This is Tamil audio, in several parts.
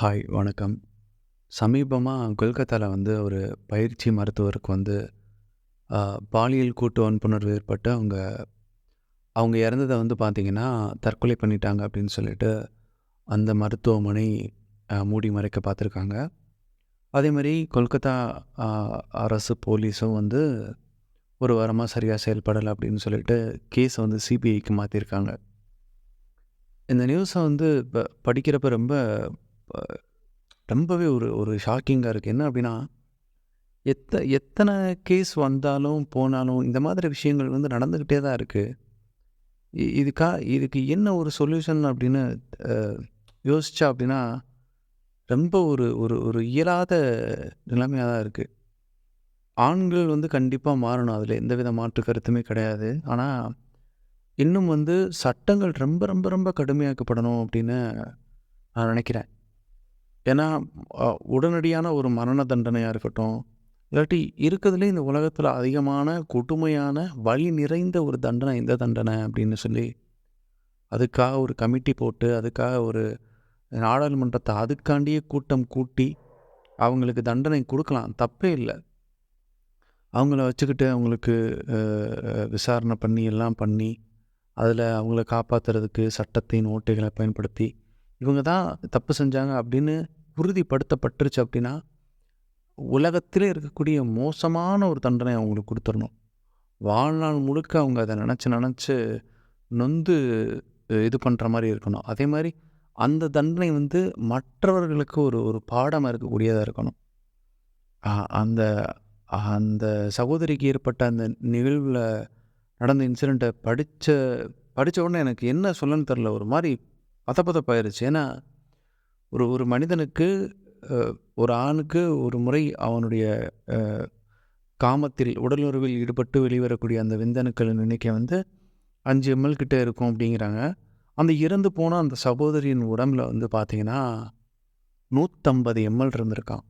ஹாய், வணக்கம். சமீபமா கொல்கத்தால ஒரு பயிற்சி மருத்துவருக்கு அ பாலியல் கூட்டு வன்புணர்வு ஏற்பட்டு அவங்க அவங்க இறந்தத பார்த்தீங்கன்னா, தற்கொலை பண்ணிட்டாங்க அப்படின்னு சொல்லிட்டு அந்த மருத்துவமனை மூடி மறைக்க பார்த்துருக்காங்க. அதேமாரி கொல்கத்தா அ அரசு போலீஸும் ஒரு வாரமா சரியா செயல்படல அப்படின்னு சொல்லிட்டு கேஸ சிபிஐக்கு மாத்தியிருக்காங்க. இந்த நியூஸ படிக்கிறப்ப ப ரொம்பவே ஒரு ஒரு ஷாக்கிங்கா இருக்கு. என்ன அப்படின்னா எத்தன கேஸ் வந்தாலும், போனாலும் இந்த மாதிரி விஷயங்கள் நடந்துக்கிட்டே தான் இருக்கு. இதுக்கு என்ன ஒரு சொல்யூஷன் அப்படின்னு அ யோசிச்சா அப்படின்னா, ரொம்ப ஒரு ஒரு ஒரு இயலாத நிலைமையா தான் இருக்கு. ஆண்கள் கண்டிப்பா மாறணும். அதில எந்தவித மாற்று கருத்துமே கிடையாது. ஆனா, இன்னும் சட்டங்கள் ரொம்ப ரொம்ப ரொம்ப கடுமையாக்கப்படணும் அப்படின்னு நான் நினைக்கிறேன். ஏன்னா, அ உடனடியான ஒரு மரண தண்டனையா இருக்கட்டும், இல்லாட்டி இருக்கதுலே இந்த உலகத்தில அதிகமான கொடுமையான, வலி நிறைந்த ஒரு தண்டனை எந்த தண்டனை அப்படின்னு சொல்லி, அதுக்காக ஒரு கமிட்டி போட்டு, அதுக்காக ஒரு நாடாளுமன்றத்த அதுக்காண்டியே கூட்டம் கூட்டி, அவங்களுக்கு தண்டனை குடுக்கலாம். தப்பே இல்ல. அவங்கள வச்சுக்கிட்டு அவங்களுக்கு அ அ விசாரணை பண்ணி, எல்லாம் பண்ணி, அதில அவங்கள காப்பாத்துறதுக்கு சட்டத்தின் ஓட்டைகள பயன்படுத்தி, இவங்க தான் தப்பு செஞ்சாங்க அப்படின்னு உறுதிப்படுத்தப்பட்டுருச்சு அப்படின்னா, உலகத்திலே இருக்கக்கூடிய மோசமான ஒரு தண்டனை அவங்களுக்கு குடுத்துறணும். வாழ்நாள் முழுக்க அவங்க அத நெனச்சு நெனச்சு நொந்து இது பண்ற மாரி இருக்கணும். அதேமாரி அந்த தண்டனை மற்றவர்களுக்கு ஒரு ஒரு பாடமா இருக்கக்கூடியதா இருக்கணும். அ அந்த அந்த சகோதரிக்கு ஏற்பட்ட அந்த நிகழ்வுல நடந்த இன்சிடென்ட்ட படிச்ச உடனே எனக்கு என்ன சொல்லன்னு தெரியல. ஒரு மாரி பதபதப்பாயிருச்சு. ஏன்னா, ஒரு ஒரு மனிதனுக்கு அ ஒரு ஆணுக்கு ஒரு முறை அவனுடைய அ காமத்தில் உடலுறவில் ஈடுபட்டு வெளிவரக்கூடிய அந்த விந்தணுக்களின் எண்ணிக்கை 5 எம்எல் கிட்ட இருக்கும் அப்படிங்கிறாங்க. அந்த இறந்து போன அந்த சகோதரியின் உடம்புல பார்த்தீங்கன்னா, 150 எம்எல் இருந்திருக்காம்.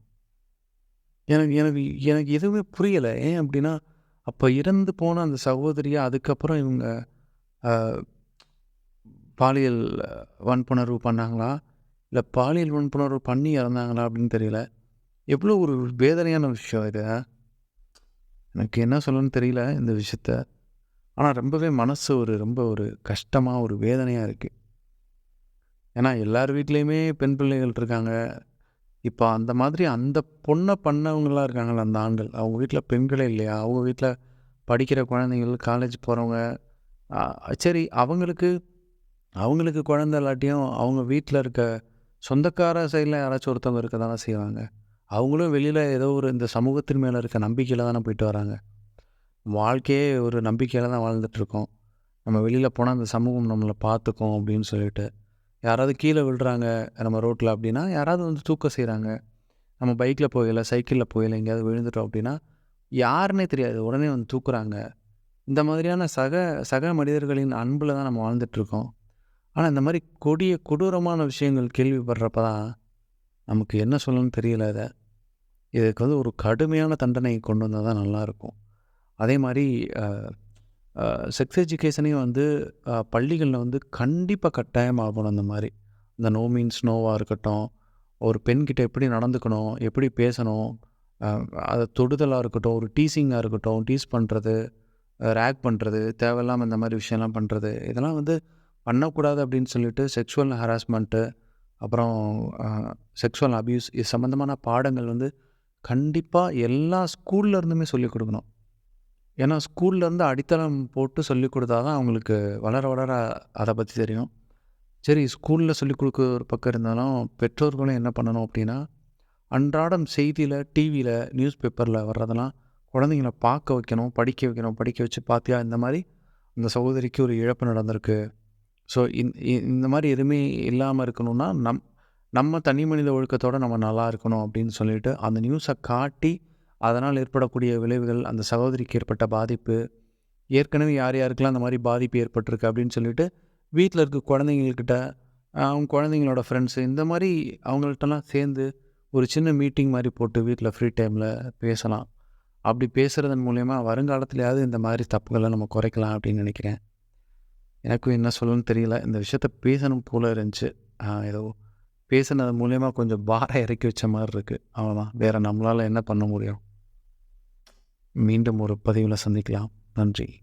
எனக்கு எனக்கு எனக்கு எதுவுமே புரியல. ஏன் அப்படின்னா, அப்ப இறந்து போன அந்த சகோதரிய அதுக்கப்புறம் இவங்க அ பாலியல் வன்புணர்வு பண்ணாங்களா? இல்ல பாலியல் வன்புணர்வு பண்ணி இறந்தாங்களா அப்படின்னு தெரியல. எவ்வளோ ஒரு வேதனையான விஷயம் இது. எனக்கு என்ன சொல்லணும்னு தெரியல இந்த விஷயத்த. ஆனா ரொம்பவே மனசு ரொம்ப ஒரு கஷ்டமா, ஒரு வேதனையா இருக்கு. ஏன்னா எல்லார் வீட்லயுமே பெண் பிள்ளைகள் இருக்காங்க. இப்ப அந்த மாதிரி அந்த பொண்ண பண்ணவங்கலாம் இருக்காங்கல்ல அந்த ஆண்கள். அவங்க வீட்ல பெண்களே இல்லையா? அவங்க வீட்ல படிக்கிற குழந்தைகள், காலேஜ் போறவங்க. அ சரி அவங்களுக்கு அவங்களுக்கு குழந்தை இல்லாட்டியும் அவங்க வீட்ல இருக்க சொந்தக்கார சைட்ல யாராச்சும் ஒருத்தவங்க இருக்க தானே செய்வாங்க. அவங்களும் வெளியில ஏதோ ஒரு இந்த சமூகத்தின் மேல இருக்க நம்பிக்கையில தானே போயிட்டு வராங்க. வாழ்க்கையே ஒரு நம்பிக்கையில தான் வாழ்ந்துட்டுருக்கோம். நம்ம வெளியில போனா அந்த சமூகம் நம்மள பார்த்துக்கும் அப்படின்னு சொல்லிட்டு. யாராவது கீழ விழுறாங்க நம்ம ரோட்ல அப்படின்னா, யாராவது தூக்க செய்றாங்க. நம்ம பைக்ல போகையில, சைக்கிள்ல போகையில எங்கேயாவது விழுந்துட்டோம் அப்படின்னா, யாருன்னே தெரியாது. உடனே தூக்குறாங்க. இந்த மாதிரியான சக சக மனிதர்களின் அன்புல தான் நம்ம வாழ்ந்துட்டுருக்கோம். ஆனா, இந்த மாரி கொடிய கொடூரமான விஷயங்கள் கேள்விப்படுறப்ப தான், நமக்கு என்ன சொல்லணும்னு தெரியல இத. இதுக்கு ஒரு கடுமையான தண்டனை கொண்டு வந்தா தான் நல்லாயிருக்கும். அதே மாரி அ அ செக்ஸ் எஜுகேஷனையும் பள்ளிகள்ல கண்டிப்பா கட்டாயமாகணும் அந்த மாரி. இந்த நோ மீன்ஸ் நோவா இருக்கட்டும், ஒரு பெண்கிட்ட எப்படி நடந்துக்கணும், எப்படி பேசணும், அ அது தொடுதலா இருக்கட்டும், ஒரு டீசிங்கா இருக்கட்டும், டீஸ் பண்றது, ரேக் பண்றது, தேவையில்லாம இந்த மாரி விஷயம்லாம் பண்றது, இதெல்லாம் பண்ணக்கூடாது அப்படின்னு சொல்லிட்டு செக்ஷுவல் ஹராஸ்மெண்ட்டு, அப்புறம் அ செக்ஷுவல் அபியூஸ் இது சம்மந்தமான பாடங்கள் கண்டிப்பா எல்லா ஸ்கூல்ல இருந்துமே சொல்லிக் குடுக்கணும். ஏன்னா ஸ்கூல்லேருந்து அடித்தளம் போட்டு சொல்லிக் குடுத்தா தான் அவங்களுக்கு வளர வளர அத பத்தி தெரியும். சரி ஸ்கூல்ல சொல்லிக் குடுக்க ஒரு பக்கம் இருந்தாலும், பெற்றோர்களும் என்ன பண்ணணும் அப்படின்னா, அன்றாடம் செய்தியில, டிவியில, நியூஸ் பேப்பர்ல வர்றதெல்லாம் குழந்தைங்கள பார்க்க வைக்கணும், படிக்க வைக்கணும். படிக்க வச்சு "பார்த்தியா இந்த மாரி இந்த சகோதரிக்கு ஒரு இழப்பு நடந்திருக்கு." ஸோ இந்த மாரி எதுவுமே இல்லாம இருக்கணும்னா, நம்ம தனி மனித ஒழுக்கத்தோட நம்ம நல்லா இருக்கணும் அப்படின்னு சொல்லிட்டு, அந்த நியூஸ காட்டி, அதனால் ஏற்படக்கூடிய விளைவுகள், அந்த சகோதரிக்கு ஏற்பட்ட பாதிப்பு, ஏற்கனவே யார் யாருக்கெல்லாம் அந்த மாரி பாதிப்பு ஏற்பட்டிருக்கு அப்படின்னு சொல்லிட்டு, வீட்ல இருக்க குழந்தைங்கள்கிட்ட, அவங்க குழந்தைங்களோட ஃப்ரெண்ட்ஸு இந்த மாரி அவங்கள்ட்டலாம் சேர்ந்து, ஒரு சின்ன மீட்டிங் மாரி போட்டு வீட்ல ஃப்ரீ டைம்ல பேசலாம். அப்படி பேசுறதன் மூலியமா வருங்காலத்திலயாவது இந்த மாரி தப்புகள நம்ம குறைக்கலாம் அப்படின்னு நினைக்கிறேன். எனக்கும் என்ன சொல்லணும்னு தெரியல. இந்த விஷயத்த பேசணும் போல இருந்துச்சு. ஏதோ பேசுனது மூலியமா கொஞ்சம் பாரம் இறக்கி வச்ச மாரி இருக்கு. அவ்வளோதான். வேற நம்மளால என்ன பண்ண முடியும்? மீண்டும் ஒரு பதிவுல சந்திக்கலாம். நன்றி.